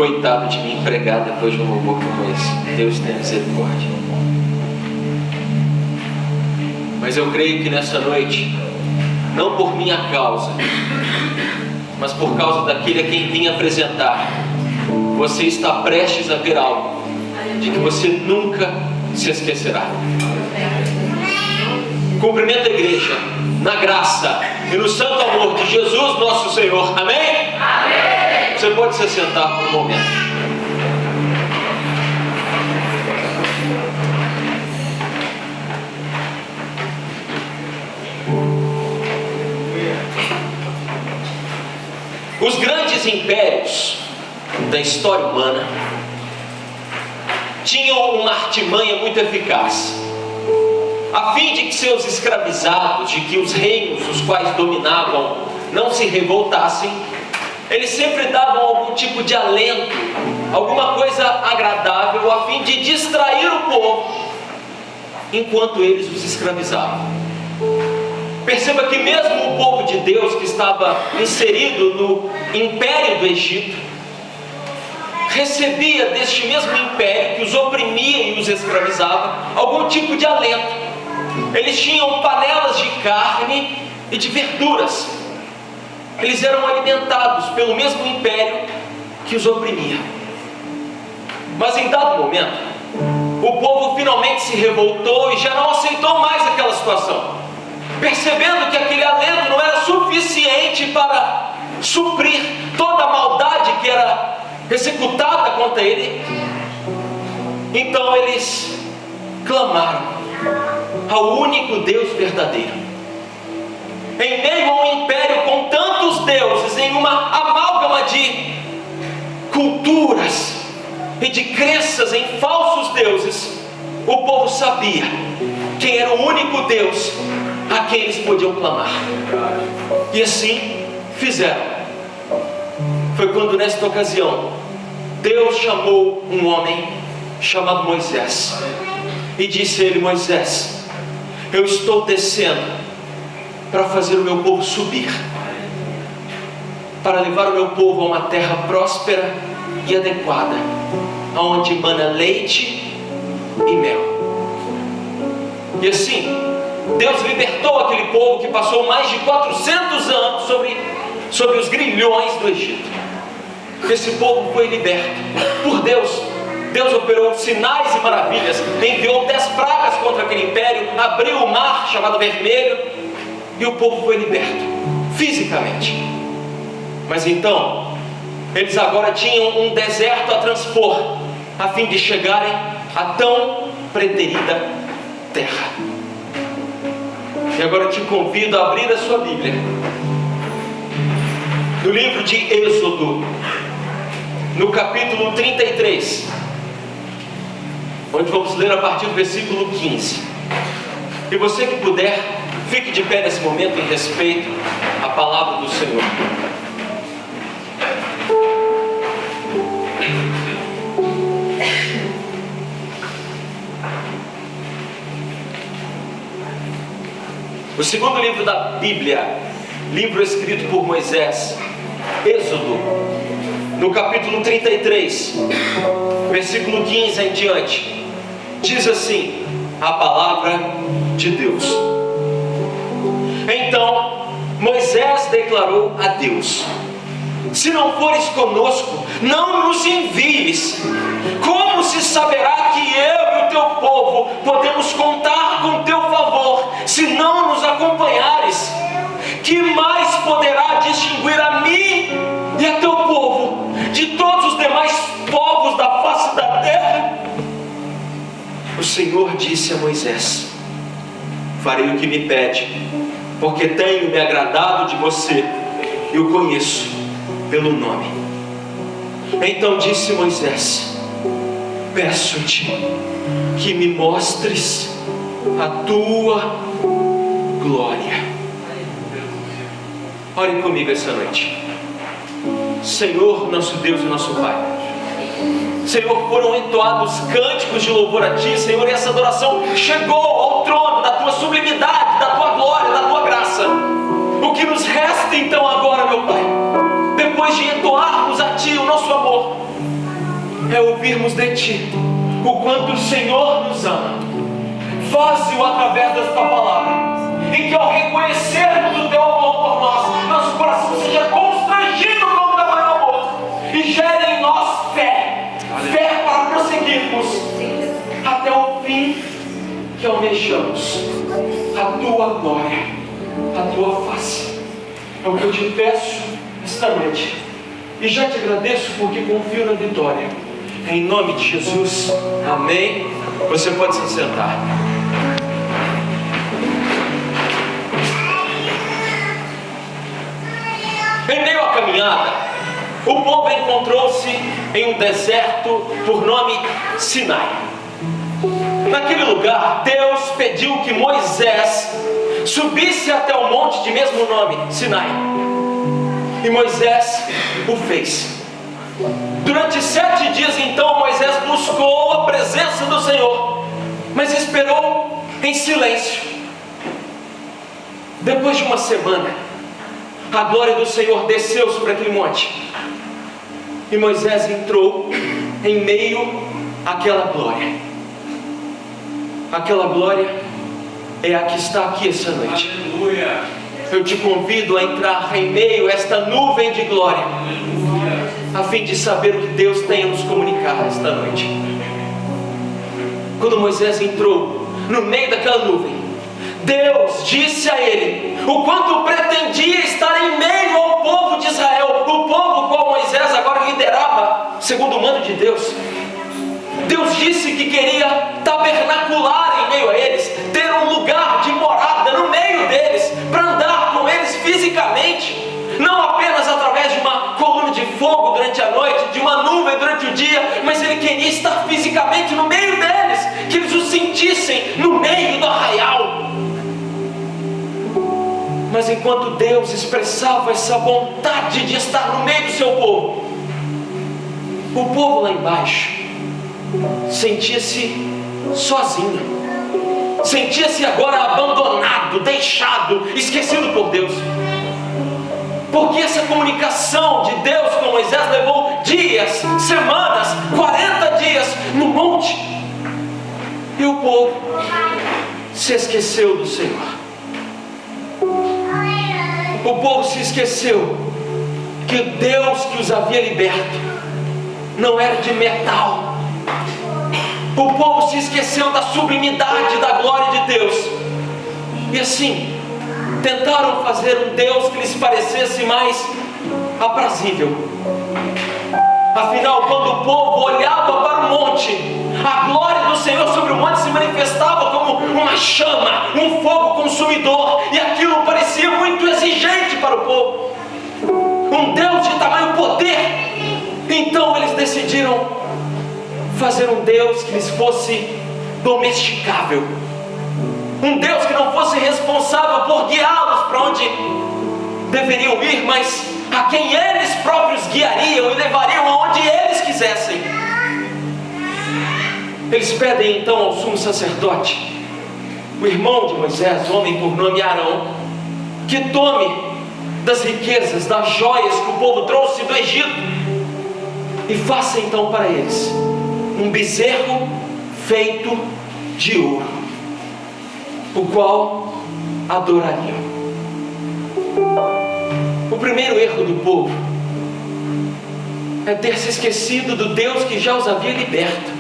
Coitado de mim pregar depois de um louvor como esse. Deus tenha misericórdia. Mas eu creio que nessa noite, não por minha causa, mas por causa daquele a quem vim apresentar, você está prestes a ver algo de que você nunca se esquecerá. Cumprimento a igreja na graça e no santo amor de Jesus nosso Senhor. Amém? Amém. Você pode se sentar por um momento. Os grandes impérios da história humana tinham uma artimanha muito eficaz, a fim de que seus escravizados, de que os reinos os quais dominavam não se revoltassem. Eles sempre davam algum tipo de alento, alguma coisa agradável, a fim de distrair o povo, enquanto eles os escravizavam. Perceba que mesmo o povo de Deus, que estava inserido no império do Egito, recebia deste mesmo império que os oprimia e os escravizava algum tipo de alento. Eles tinham panelas de carne e de verduras. Eles eram alimentados pelo mesmo império que os oprimia. Mas em dado momento, o povo finalmente se revoltou e já não aceitou mais aquela situação, percebendo que aquele alento não era suficiente para suprir toda a maldade que era executada contra ele. Então eles clamaram ao único Deus verdadeiro. Em meio a um império com tantos deuses, em uma amálgama de culturas e de crenças em falsos deuses, o povo sabia quem era o único Deus a quem eles podiam clamar. E assim fizeram. Foi quando nesta ocasião Deus chamou um homem chamado Moisés e disse a ele: Moisés, eu estou descendo para fazer o meu povo subir, para levar o meu povo a uma terra próspera e adequada, onde emana leite e mel. E assim Deus libertou aquele povo que passou mais de 400 anos sobre os grilhões do Egito. Esse povo foi liberto por Deus. Deus operou sinais e maravilhas, enviou 10 pragas contra aquele império, abriu o mar chamado Vermelho, e o povo foi liberto fisicamente. Mas então eles agora tinham um deserto a transpor, a fim de chegarem à tão preterida terra. E agora eu te convido a abrir a sua Bíblia no livro de Êxodo, no capítulo 33, onde vamos ler a partir do versículo 15. E você que puder, fique de pé nesse momento em respeito à palavra do Senhor. O segundo livro da Bíblia, livro escrito por Moisés, Êxodo, no capítulo 33, versículo 15 em diante, diz assim a palavra de Deus: Então Moisés declarou a Deus: Se não fores conosco, não nos envies. Como se saberá que eu e o teu povo podemos contar com teu favor, se não nos acompanhares? Que mais poderá distinguir a mim e a teu povo de todos os demais povos da face da terra? O Senhor disse a Moisés: Farei o que me pede, porque tenho me agradado de você e o conheço pelo nome. Então disse Moisés: Peço-te que me mostres a tua glória. Ore comigo essa noite. Senhor, nosso Deus e nosso Pai, Senhor, foram entoados cânticos de louvor a Ti, Senhor, e essa adoração chegou ao trono da Tua sublimidade, da Tua glória, da Tua graça. O que nos resta então agora, meu Pai, depois de entoarmos a Ti o nosso amor, é ouvirmos de Ti o quanto o Senhor nos ama. Faze-o através desta palavra, e que ao reconhecermos o Teu amor por nós, nosso coração seja constrangido com o tamanho amor, e gere em nós fé para prosseguirmos até o fim que almejamos, a Tua glória, a Tua face. É o que eu te peço esta noite, e já te agradeço porque confio na vitória. Em nome de Jesus, amém. Você pode se sentar. Em meio à caminhada, o povo encontrou-se em um deserto por nome Sinai. Naquele lugar, Deus pediu que Moisés subisse até o monte de mesmo nome, Sinai. E Moisés o fez. Durante 7 dias, então, Moisés buscou a presença do Senhor, mas esperou em silêncio. Depois de uma semana, a glória do Senhor desceu sobre aquele monte, e Moisés entrou em meio àquela glória. Aquela glória é a que está aqui essa noite. Aleluia. Eu te convido a entrar em meio a esta nuvem de glória, a fim de saber o que Deus tem a nos comunicar esta noite. Quando Moisés entrou no meio daquela nuvem, Deus disse a ele o quanto pretendia estar em meio ao povo de Israel, o povo qual Moisés agora liderava, segundo o mando de Deus. Deus disse que queria tabernacular em meio a eles, ter um lugar de morada no meio deles, para andar com eles fisicamente, não apenas através de uma coluna de fogo durante a noite, de uma nuvem durante o dia, mas Ele queria estar fisicamente no meio deles, que eles o sentissem no meio do arraial. Mas enquanto Deus expressava essa vontade de estar no meio do seu povo, o povo lá embaixo sentia-se sozinho, sentia-se agora abandonado, deixado, esquecido por Deus. Porque essa comunicação de Deus com Moisés levou dias, semanas, 40 dias no monte, e o povo se esqueceu do Senhor. O povo se esqueceu que o Deus que os havia liberto não era de metal. O povo se esqueceu da sublimidade da glória de Deus, e assim tentaram fazer um Deus que lhes parecesse mais aprazível. Afinal, quando o povo olhava para o monte, a glória do Senhor sobre o monte se manifestava como uma chama, um fogo consumidor, e aquilo parecia muito exigente para o povo, um Deus de tamanho poder. Então eles decidiram fazer um Deus que lhes fosse domesticável, um Deus que não fosse responsável por guiá-los para onde deveriam ir, mas a quem eles próprios guiariam e levariam aonde eles quisessem. Eles pedem então ao sumo sacerdote, o irmão de Moisés, o homem por nome Arão, que tome das riquezas, das joias que o povo trouxe do Egito, e faça então para eles um bezerro feito de ouro, o qual adorariam. O primeiro erro do povo é ter se esquecido do Deus que já os havia liberto.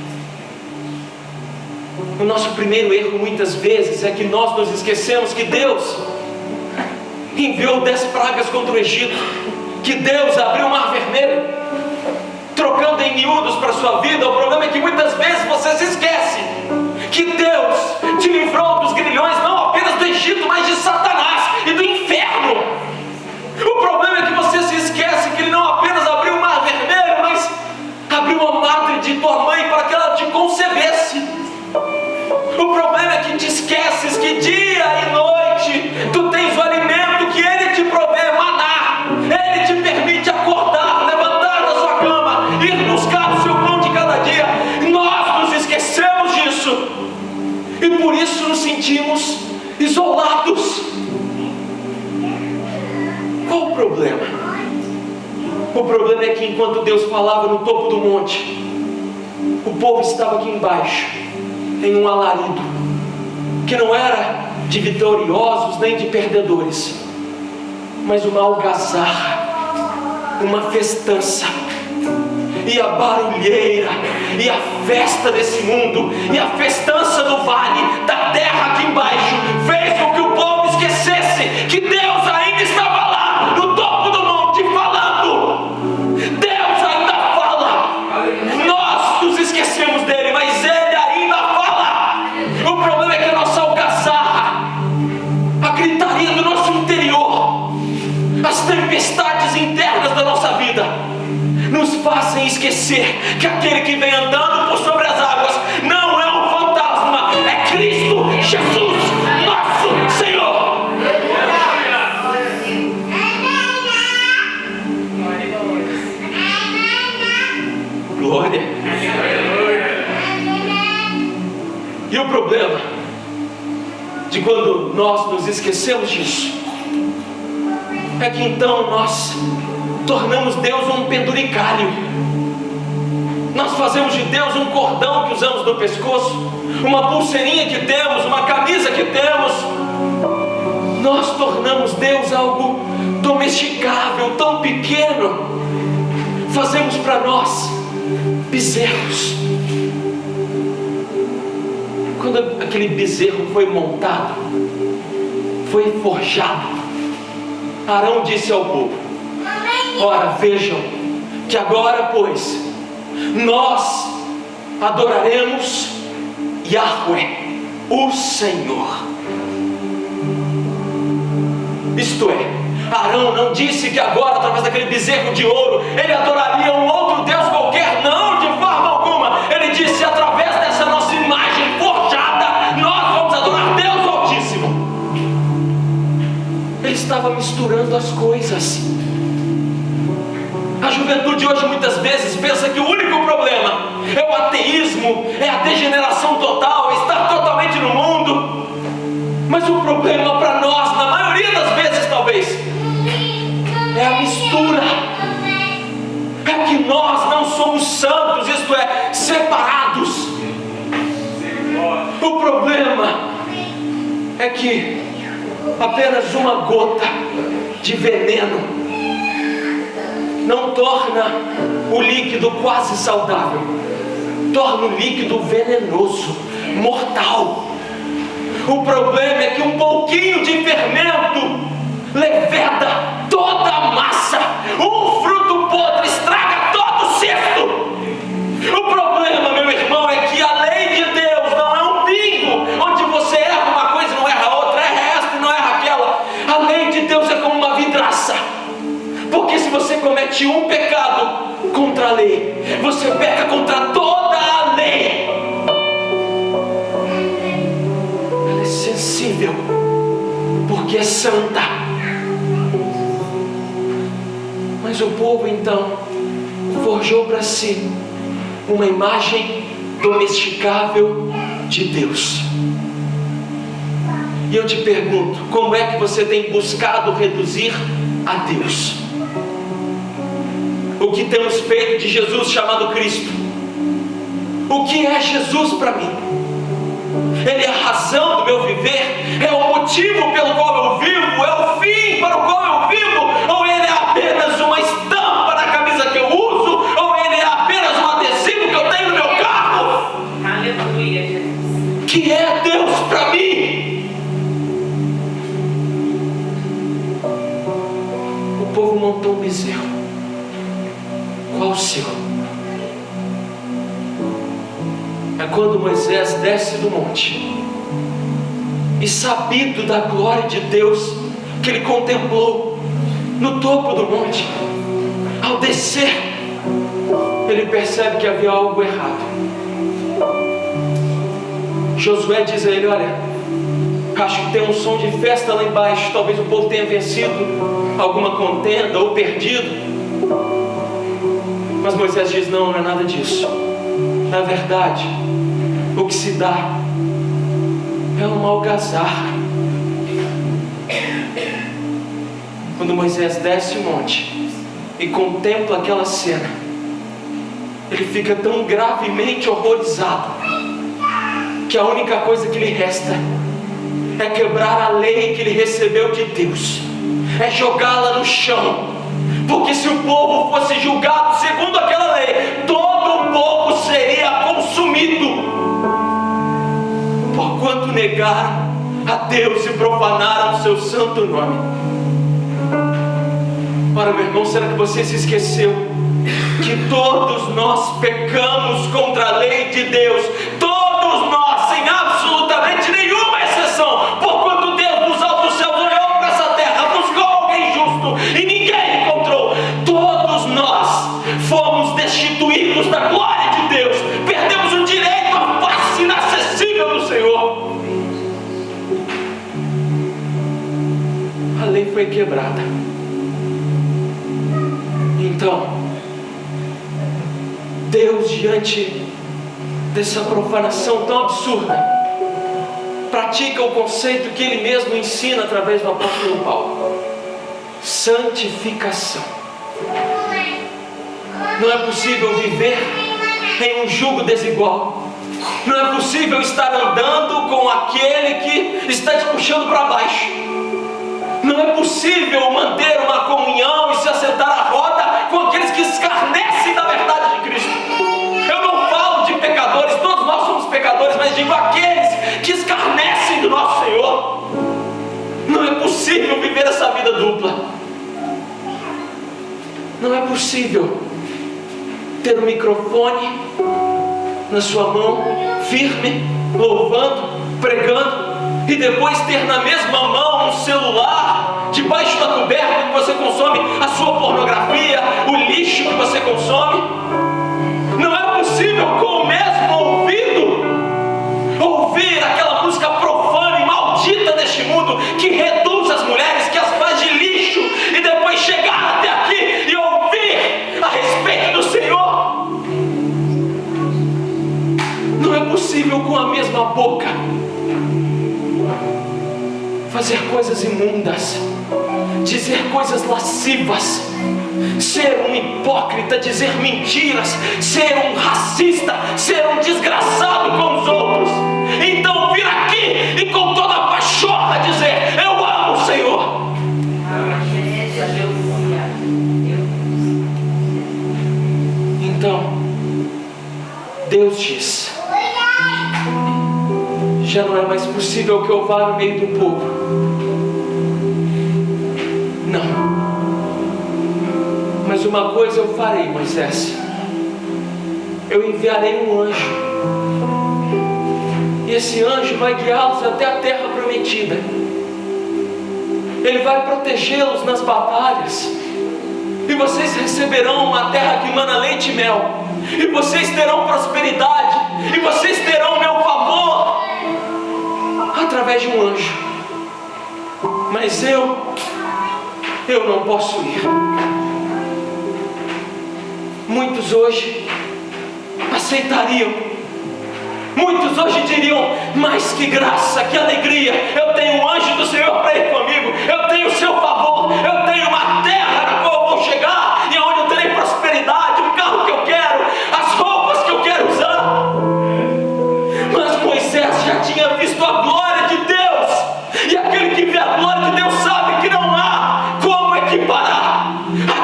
O nosso primeiro erro muitas vezes é que nós nos esquecemos que Deus enviou 10 pragas contra o Egito, que Deus abriu o mar vermelho, trocando em miúdos para a sua vida. O problema é que muitas vezes você se esquece que Deus te livrou dos grilhões, não apenas do Egito, mas de Satanás e do inferno. O problema é que você se esquece que Ele não apenas abriu o mar vermelho, mas abriu a madre de tua mãe para que ela te concebesse. O problema é que te esqueces que dia e noite tu tens o alimento que Ele te provê, maná. Ele te permite acordar, levantar da sua cama, ir buscar o seu pão de cada dia. Nós nos esquecemos disso, e por isso nos sentimos isolados. Qual o problema? O problema é que enquanto Deus falava no topo do monte, O povo estava aqui embaixo, em um alarido, que não era de vitoriosos nem de perdedores, mas uma algazarra, uma festança. E a barulheira, e a festa desse mundo, e a festança do vale, da terra aqui embaixo, fez com que o povo esquecesse que Deus ainda estava lá, no topo do monte, falando. Deus ainda fala. Nós nos esquecemos dele, mas ele ainda fala. O problema é que a nossa algazarra, a gritaria do nosso interior, as tempestades internas da nossa vida, nos fazem esquecer que aquele que vem andando por sobre as águas não é um fantasma, é Cristo Jesus, nosso Senhor. Glória. E o problema de quando nós nos esquecemos disso é que então nós tornamos Deus um penduricalho. Nós fazemos de Deus um cordão que usamos no pescoço, uma pulseirinha que temos, uma camisa que temos. Nós tornamos Deus algo domesticável, tão pequeno. Fazemos para nós bezerros. Quando aquele bezerro foi montado, foi forjado, Arão disse ao povo: ora, vejam que agora, pois, nós adoraremos Yahweh, o Senhor. Isto é, Arão não disse que agora, através daquele bezerro de ouro, ele adoraria um outro Deus qualquer, não, de forma alguma. Ele disse: através dessa nossa imagem forjada, nós vamos adorar Deus Altíssimo. Ele estava misturando as coisas. A juventude hoje muitas vezes pensa que o único problema é o ateísmo, é a degeneração total, é estar totalmente no mundo. Mas o problema para nós, na maioria das vezes talvez, é a mistura. É que nós não somos santos, isto é, separados. O problema é que apenas uma gota de veneno não torna o líquido quase saudável, torna o líquido venenoso, mortal. O problema é que um pouquinho de fermento leveda toda a massa. Um fruto podre estraga todo o cesto. O problema, meu irmão, é que a lei de Deus não é um bingo, onde você erra uma coisa e não erra outra, erra esta e não erra aquela. A lei de Deus é como uma vidraça. Porque se você comete um pecado contra a lei, você peca contra toda a lei. Ela é sensível, porque é santa. Mas o povo então forjou para si uma imagem domesticável de Deus. E eu te pergunto, como é que você tem buscado reduzir a Deus? O que temos feito de Jesus chamado Cristo? O que é Jesus para mim? Ele é a razão do meu viver? É o motivo pelo qual eu vivo? É o fim para o qual eu vivo? Ou ele é apenas uma estampa na camisa que eu uso? Ou ele é apenas um adesivo que eu tenho no meu carro? Aleluia, Jesus. Que é Deus para mim? O povo montou um bezerro. Qual o seu? É quando Moisés desce do monte e, sabido da glória de Deus que ele contemplou no topo do monte, ao descer, ele percebe que havia algo errado. Josué diz a ele: olha, acho que tem um som de festa lá embaixo, talvez o povo tenha vencido alguma contenda ou perdido. Mas Moisés diz: não, não é nada disso. Na verdade, o que se dá é uma algazarra. Quando Moisés desce o monte e contempla aquela cena, ele fica tão gravemente horrorizado que a única coisa que lhe resta é quebrar a lei que ele recebeu de Deus, é jogá-la no chão, porque se o povo fosse julgado segundo aquela lei, todo o povo seria consumido, porquanto negaram a Deus e profanaram o seu santo nome. Ora, meu irmão, será que você se esqueceu que todos nós pecamos contra a lei de Deus? Todos nós, sem absolutamente nenhuma exceção, porquanto Deus dos altos céus olhou para essa terra, buscou alguém justo e ninguém encontrou. Todos nós fomos destituídos da glória de Deus, perdemos o direito à face inacessível do Senhor. A lei foi quebrada. Então, Deus, diante dessa profanação tão absurda, pratica o conceito que Ele mesmo ensina através do apóstolo Paulo: santificação. Não é possível viver em um jugo desigual. Não é possível estar andando com aquele que está te puxando para baixo. Não é possível manter uma comunhão e se assentar à roda com aqueles que escarnecem da verdade de Cristo. Eu não falo de pecadores, todos nós somos pecadores, mas digo aqueles que escarnecem do nosso Senhor. Não é possível viver essa vida dupla. Não é possível ter um microfone na sua mão, firme, louvando, pregando, e depois ter na mesma mão um celular, debaixo da coberta que você consome a sua pornografia, o lixo que você consome. Não é possível com o mesmo ouvido ouvir aquela música profana e maldita deste mundo que reduz as mulheres, que as faz de lixo, e depois chegar até aqui e ouvir a respeito do Senhor. Não é possível com a mesma boca fazer coisas imundas, dizer coisas lascivas, ser um hipócrita, dizer mentiras, ser um racista, ser um desgraçado com os outros. Então vir aqui e com toda a pachorra dizer: eu amo o Senhor. Então Deus diz: já não é mais possível que eu vá no meio do povo. Não. Mas uma coisa eu farei, Moisés: eu enviarei um anjo, e esse anjo vai guiá-los até a terra prometida. Ele vai protegê-los nas batalhas, e vocês receberão uma terra que emana leite e mel, e vocês terão prosperidade, e vocês terão meu favor através de um anjo. Mas eu não posso ir. Muitos hoje aceitariam, muitos hoje diriam: mas que graça, que alegria, eu tenho um anjo do Senhor para ir comigo, eu tenho o seu favor, eu tenho uma terra na qual eu vou chegar e onde eu terei prosperidade, o carro que eu quero, as roupas que eu quero usar. Mas Moisés já tinha visto a glória de Deus, e aquele que vê a glória de Deus sabe que não há como equiparar.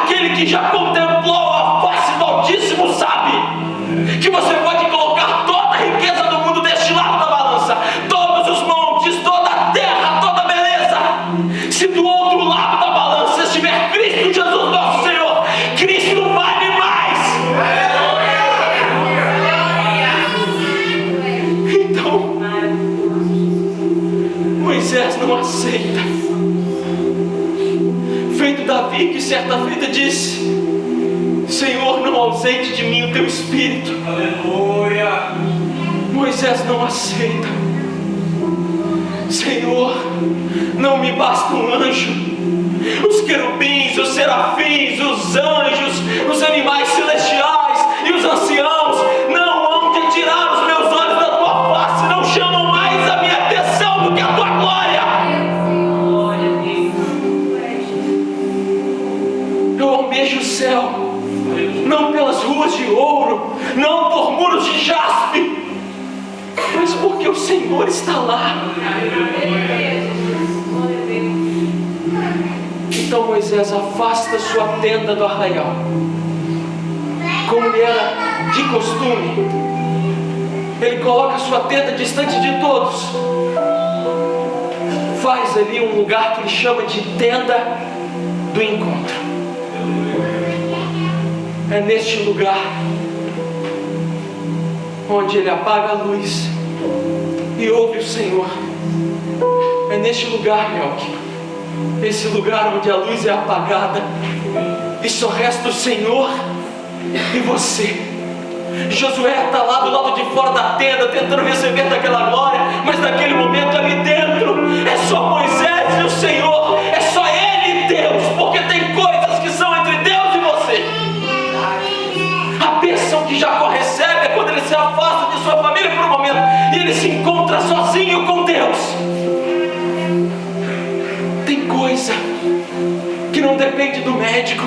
Aquele que já contemplou a face do Altíssimo sabe que você pode colocar toda a riqueza do mundo deste lado da balança, todos os montes, toda a terra, toda a beleza. Se do outro lado da balança estiver Cristo Jesus nosso Senhor, Cristo vale mais. Então Moisés não aceita. Feito Davi, que certa feita disse: Senhor, não ausente de mim o teu espírito. Aleluia. Moisés não aceita. Senhor, não me basta um anjo. Os querubins, os serafins, os anjos, os animais celestiais e os anciãos não hão de tirar os meus olhos da tua face, não chamam mais a minha atenção do que a tua glória. Eu almejo o céu, não pelas ruas de ouro, Então Moisés afasta sua tenda do arraial, como lhe era de costume. Ele coloca sua tenda distante de todos, faz ali um lugar que ele chama de tenda do encontro. É neste lugar onde ele apaga a luz e ouve o Senhor. É neste lugar, Melque, esse lugar onde a luz é apagada e só resta o Senhor e você. Josué está lá do lado de fora da tenda, tentando receber daquela glória, mas naquele momento ali dentro é só Moisés e o Senhor. É só Ele e Deus, porque tem coisas que são entre Deus e você. A bênção que Jacó recebe é quando ele se afasta de sua família por um momento e ele se encontra sozinho com Deus. Tem coisa que não depende do médico,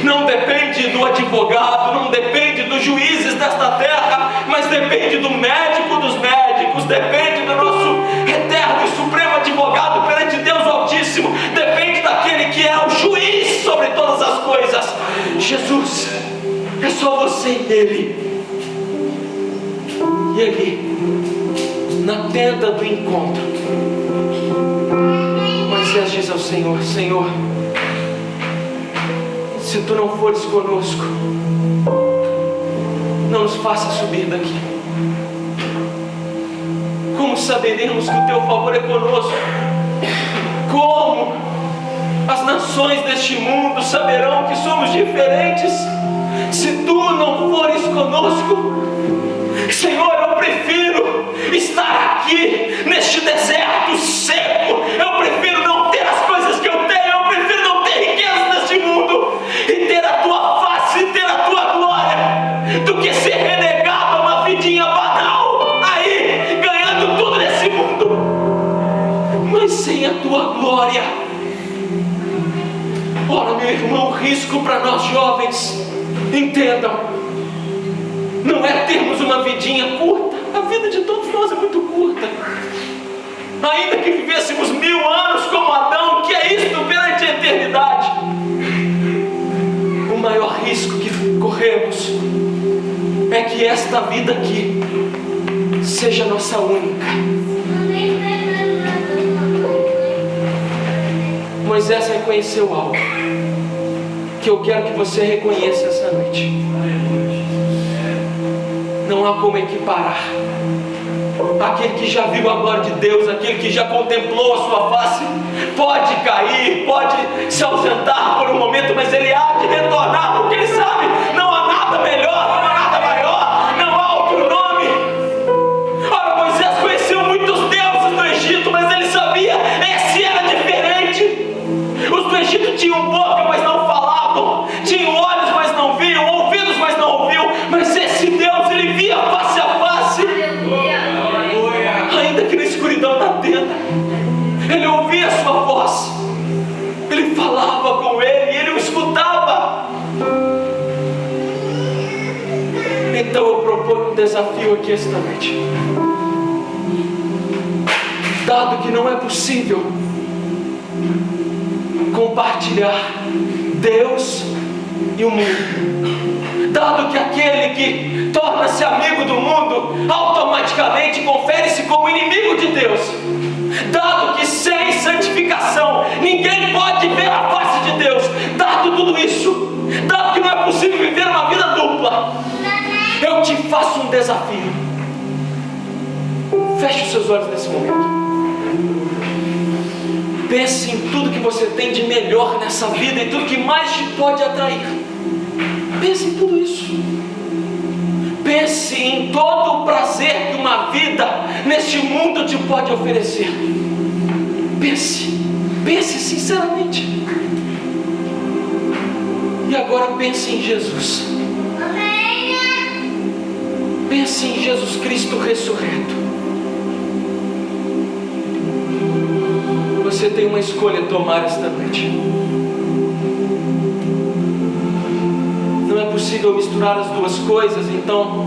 não depende do advogado, não depende dos juízes desta terra, mas depende do médico dos médicos, depende do nosso eterno e supremo advogado perante Deus Altíssimo, depende daquele que é o juiz sobre todas as coisas, Jesus. É só você e Ele. E ali, na tenda do encontro, Moisés diz ao Senhor: Senhor, se Tu não fores conosco, não nos faça subir daqui. Como saberemos que o Teu favor é conosco? Como as nações deste mundo saberão que somos diferentes se Tu não fores conosco? Senhor, eu prefiro estar aqui neste deserto seco. Eu prefiro não ter as coisas que eu tenho. Eu prefiro não ter riqueza neste mundo e ter a Tua face e ter a Tua glória, do que ser renegado a uma vidinha banal aí, ganhando tudo nesse mundo, mas sem a Tua glória. Ora, meu irmão, risco para nós jovens, entendam, não é termos uma vidinha curta. A vida de todos nós é muito curta. Ainda que vivêssemos 1000 anos como Adão, que é isto perante a eternidade? O maior risco que corremos é que esta vida aqui seja nossa única. Moisés reconheceu algo que eu quero que você reconheça essa noite. Não há como equiparar aquele que já viu a glória de Deus, aquele que já contemplou a sua face. Pode cair, pode se ausentar por um momento, mas ele há de retornar, porque ele sabe, não há nada melhor, não há nada maior, não há outro nome. Ora, Moisés conheceu muitos deuses do Egito, mas ele sabia, esse era diferente. Os do Egito tinham boca, mas não falavam, tinham olhos, mas não viam, ouvidos, mas não ouviam, mas esse Deus, ele via face a face. Ainda que na escuridão da tenda, ele ouvia a sua voz, ele falava com ele e ele o escutava. Então eu proponho um desafio aqui esta noite. Dado que não é possível compartilhar Deus e o mundo, dado que aquele que torna-se amigo do mundo automaticamente confere-se como inimigo de Deus, dado que sem santificação ninguém pode ver a face de Deus, dado tudo isso, dado que não é possível viver uma vida dupla, eu te faço um desafio. Feche os seus olhos nesse momento. Pense em tudo que você tem de melhor nessa vida e tudo que mais te pode atrair. Pense em tudo isso. Pense em todo o prazer que uma vida neste mundo te pode oferecer. Pense sinceramente. E agora pense em Jesus. Pense em Jesus Cristo ressurreto. Você tem uma escolha a tomar esta noite. Não é possível misturar as duas coisas, então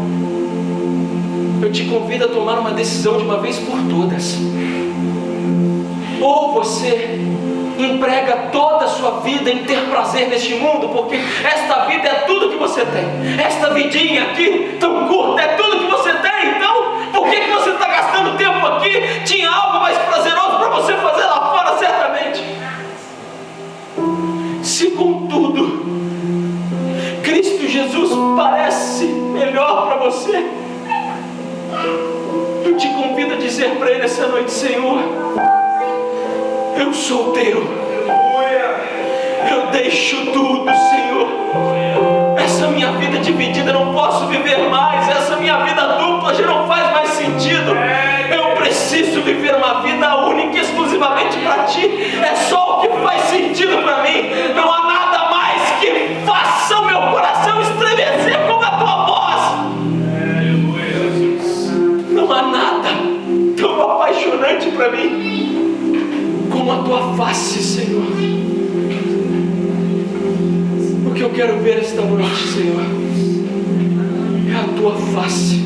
eu te convido a tomar uma decisão de uma vez por todas. Ou você emprega toda a sua vida em ter prazer neste mundo, porque esta vida é tudo que você tem. Esta vidinha aqui, tão curta, é tudo que você tem. Então, por que você está gastando tempo aqui? Tinha algo mais prazeroso para você fazer lá fora, certamente. Se contudo Cristo Jesus parece melhor para você, eu te convido a dizer para Ele essa noite: Senhor, eu sou teu, eu deixo tudo, Senhor. Essa minha vida dividida eu não posso viver mais, essa minha vida dupla já não faz mais sentido. Eu preciso viver uma vida única e exclusivamente para Ti. É só o que faz sentido para mim. Não há nada mais que faça o meu coração estremecer como a Tua voz. Não há nada tão apaixonante para mim como a Tua face, Senhor. O que eu quero ver esta noite, Senhor, é a Tua face.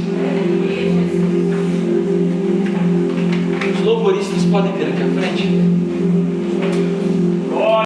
Os louvoristas podem vir aqui.